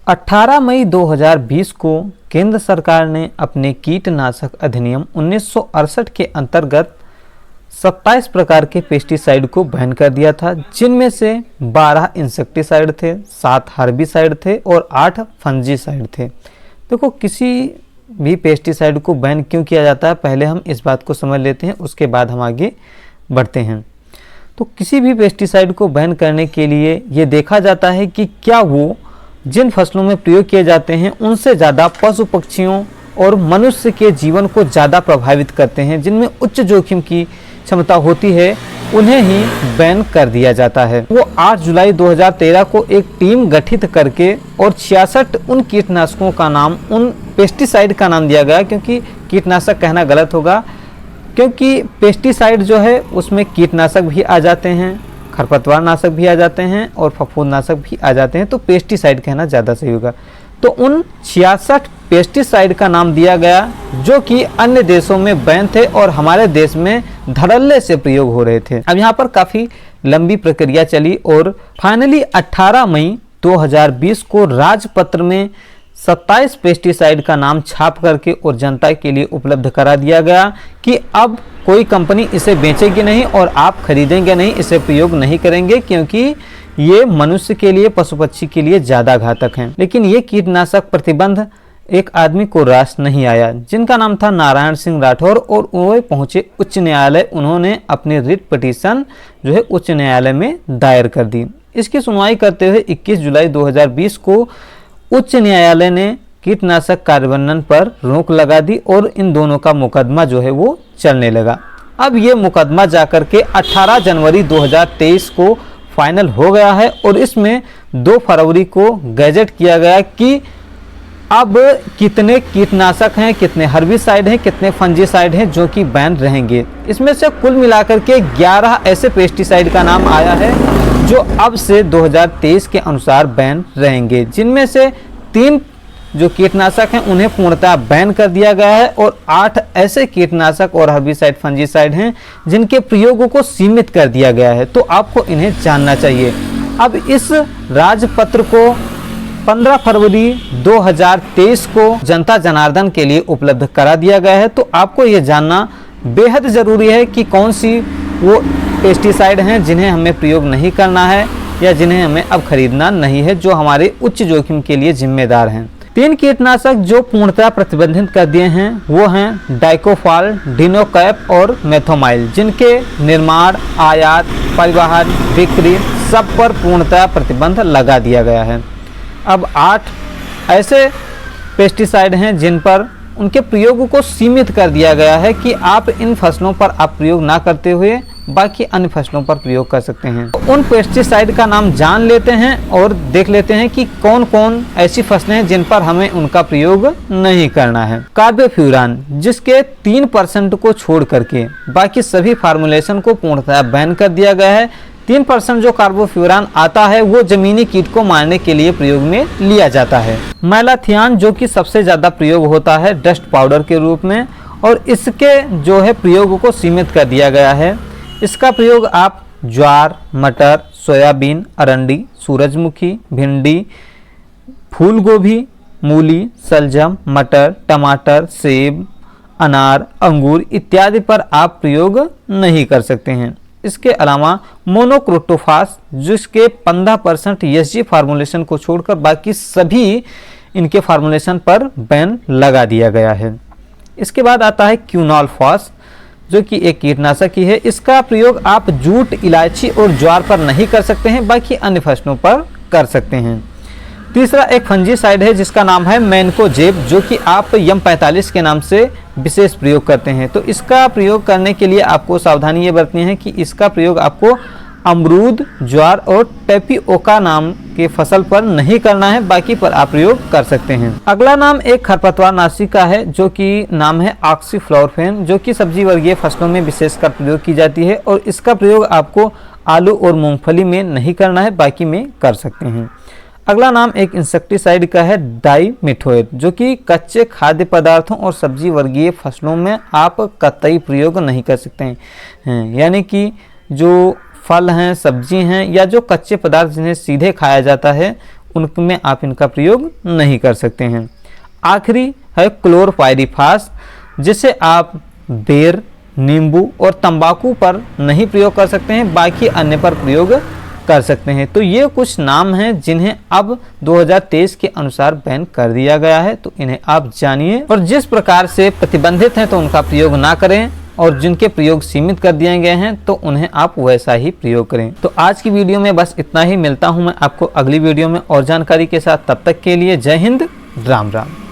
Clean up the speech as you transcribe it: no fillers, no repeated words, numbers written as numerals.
18 मई 2020 को केंद्र सरकार ने अपने कीटनाशक अधिनियम 1968 के अंतर्गत 27 प्रकार के पेस्टिसाइड को बैन कर दिया था, जिनमें से 12 इंसेक्टिसाइड थे, 7 हर्बिसाइड थे और 8 फंजीसाइड थे। देखो, किसी भी पेस्टिसाइड को बैन क्यों किया जाता है, पहले हम इस बात को समझ लेते हैं, उसके बाद हम आगे बढ़ते हैं। तो किसी भी पेस्टिसाइड को बैन करने के लिए ये देखा जाता है कि क्या वो जिन फसलों में प्रयोग किए जाते हैं उनसे ज़्यादा पशु पक्षियों और मनुष्य के जीवन को ज़्यादा प्रभावित करते हैं, जिनमें उच्च जोखिम की क्षमता होती है, उन्हें ही बैन कर दिया जाता है। वो 8 जुलाई 2013 को एक टीम गठित करके और 66 उन कीटनाशकों का नाम, उन पेस्टिसाइड का नाम दिया गया, क्योंकि कीटनाशक कहना गलत होगा, क्योंकि पेस्टिसाइड जो है उसमें कीटनाशक भी आ जाते हैं, खरपतवार नाशक भी आ जाते हैं और फफूंदनाशक भी आ जाते हैं, तो पेस्टिसाइड कहना ज़्यादा सही होगा। तो उन 66 पेस्टिसाइड का नाम दिया गया जो कि अन्य देशों में बैन थे और हमारे देश में धड़ल्ले से प्रयोग हो रहे थे। अब यहाँ पर काफ़ी लंबी प्रक्रिया चली और फाइनली 18 मई 2020 को राजपत्र में 27 पेस्टिसाइड का नाम छाप करके और जनता के लिए उपलब्ध करा दिया गया कि अब कोई कंपनी इसे बेचेगी नहीं और आप खरीदेंगे नहीं, इसे प्रयोग नहीं करेंगे, क्योंकि ये मनुष्य के लिए, पशु पक्षी के लिए ज़्यादा घातक हैं। लेकिन ये कीटनाशक प्रतिबंध एक आदमी को रास नहीं आया, जिनका नाम था नारायण सिंह राठौर, और वो पहुँचे उच्च न्यायालय। उन्होंने अपनी रिट पिटीशन जो है उच्च न्यायालय में दायर कर दी। इसकी सुनवाई करते हुए 21 जुलाई 2020 को उच्च न्यायालय ने कीटनाशक कार्यान्वयन पर रोक लगा दी और इन दोनों का मुकदमा जो है वो चलने लगा। अब ये मुकदमा जाकर के 18 जनवरी 2023 को फाइनल हो गया है और इसमें 2 फरवरी को गैजेट किया गया कि अब कितने कीटनाशक हैं, कितने हर्बिसाइड हैं, कितने फंजीसाइड हैं जो कि बैन रहेंगे। इसमें से कुल मिलाकर के 11 ऐसे पेस्टिसाइड का नाम आया है जो अब से 2023 के अनुसार बैन रहेंगे, जिनमें से 3 जो कीटनाशक हैं उन्हें पूर्णतः बैन कर दिया गया है और 8 ऐसे कीटनाशक और हर्बिसाइड फंजीसाइड हैं जिनके प्रयोगों को सीमित कर दिया गया है। तो आपको इन्हें जानना चाहिए। अब इस राजपत्र को 15 फरवरी 2023 को जनता जनार्दन के लिए उपलब्ध करा दिया गया है। तो आपको ये जानना बेहद ज़रूरी है कि कौन सी वो पेस्टिसाइड हैं जिन्हें हमें प्रयोग नहीं करना है या जिन्हें हमें अब खरीदना नहीं है, जो हमारे उच्च जोखिम के लिए जिम्मेदार हैं। 3 कीटनाशक जो पूर्णतः प्रतिबंधित कर दिए हैं वो हैं डाइकोफाल, डिनोकैप और मेथोमाइल, जिनके निर्माण, आयात, परिवहन, बिक्री सब पर पूर्णतः प्रतिबंध लगा दिया गया है। अब 8 ऐसे पेस्टिसाइड हैं जिन पर उनके प्रयोग को सीमित कर दिया गया है कि आप इन फसलों पर आप प्रयोग ना करते हुए बाकी अन्य फसलों पर प्रयोग कर सकते हैं। उन पेस्टिसाइड का नाम जान लेते हैं और देख लेते हैं कि कौन कौन ऐसी फसलें हैं जिन पर हमें उनका प्रयोग नहीं करना है। कार्बोफ्यूरान, जिसके 3% को छोड़ करके बाकी सभी फार्मूलेशन को पूर्णतः बैन कर दिया गया है। 3% जो कार्बोफ्यूरान आता है वो जमीनी कीट को मारने के लिए प्रयोग में लिया जाता है। मैलाथियान, जो कि सबसे ज़्यादा प्रयोग होता है डस्ट पाउडर के रूप में, और इसके जो है प्रयोग को सीमित कर दिया गया है। इसका प्रयोग आप ज्वार, मटर, सोयाबीन, अरंडी, सूरजमुखी, भिंडी, फूल गोभी, मूली, शलजम, मटर, टमाटर, सेब, अनार, अंगूर इत्यादि पर आप प्रयोग नहीं कर सकते हैं। इसके अलावा मोनोक्रोटोफास, जिसके 15% ESG फार्मूलेशन को छोड़कर बाकी सभी इनके फार्मूलेशन पर बैन लगा दिया गया है। इसके बाद आता है क्यूनॉलफॉस, जो कि एक कीटनाशक ही है। इसका प्रयोग आप जूट, इलायची और ज्वार पर नहीं कर सकते हैं, बाकी अन्य फसलों पर कर सकते हैं। तीसरा एक फंजीसाइड है जिसका नाम है मैनकोजेब, जो कि आप यम-45 के नाम से विशेष प्रयोग करते हैं। तो इसका प्रयोग करने के लिए आपको सावधानी ये बरतनी है कि इसका प्रयोग आपको अमरूद, ज्वार और टेपिओका नाम के फसल पर नहीं करना है, बाकी पर आप प्रयोग कर सकते हैं। अगला नाम एक खरपतवार नाशी का है जो कि नाम है ऑक्सीफ्लोरोफेन, जो कि सब्जी वर्गीय फसलों में विशेषकर प्रयोग की जाती है और इसका प्रयोग आपको आलू और मूंगफली में नहीं करना है, बाकी में कर सकते हैं। अगला नाम एक इंसेक्टिसाइड का है डाइमिथोएट, जो कि कच्चे खाद्य पदार्थों और सब्जी वर्गीय फसलों में आप कतई प्रयोग नहीं कर सकते हैं। यानी कि जो फल हैं, सब्जी हैं या जो कच्चे पदार्थ जिन्हें सीधे खाया जाता है उनमें आप इनका प्रयोग नहीं कर सकते हैं। आखिरी है क्लोरपाइरीफास, जिसे आप बेर, नींबू और तंबाकू पर नहीं प्रयोग कर सकते हैं, बाकी अन्य पर प्रयोग कर सकते हैं। तो ये कुछ नाम हैं जिन्हें अब 2023 के अनुसार बैन कर दिया गया है, तो इन्हें आप जानिए और जिस प्रकार से प्रतिबंधित हैं तो उनका प्रयोग ना करें, और जिनके प्रयोग सीमित कर दिए गए हैं तो उन्हें आप वैसा ही प्रयोग करें। तो आज की वीडियो में बस इतना ही। मिलता हूं मैं आपको अगली वीडियो में और जानकारी के साथ। तब तक के लिए जय हिंद, राम राम।